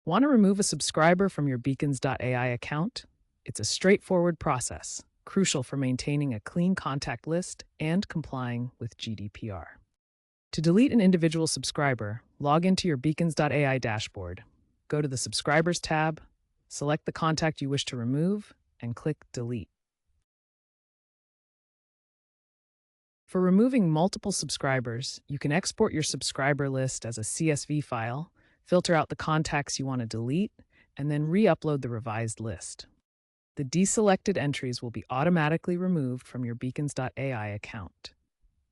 Want to remove a subscriber from your Beacons.ai account? It's a straightforward process, crucial for maintaining a clean contact list and complying with GDPR. To delete an individual subscriber, log into your Beacons.ai dashboard. Go to the Subscribers tab, select the contact you wish to remove, and click Delete. For removing multiple subscribers, you can export your subscriber list as a CSV file, filter out the contacts you want to delete, and then re-upload the revised list. The deselected entries will be automatically removed from your Beacons.ai account.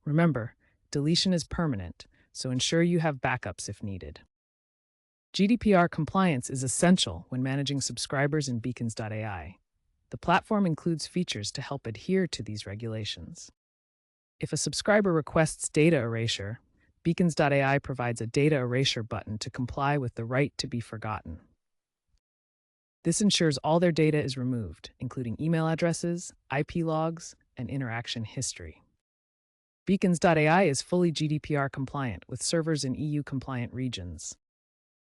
Remember, deletion is permanent, so ensure you have backups if needed. GDPR compliance is essential when managing subscribers in Beacons.ai. The platform includes features to help adhere to these regulations. If a subscriber requests data erasure, Beacons.ai provides a data erasure button to comply with the right to be forgotten. This ensures all their data is removed, including email addresses, IP logs, and interaction history. Beacons.ai is fully GDPR compliant with servers in EU-compliant regions.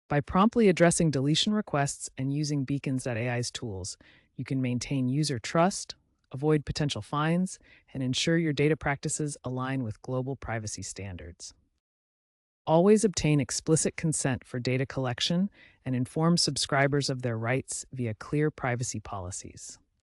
By promptly addressing deletion requests and using Beacons.ai's tools, you can maintain user trust, avoid potential fines, and ensure your data practices align with global privacy standards. Always obtain explicit consent for data collection and inform subscribers of their rights via clear privacy policies.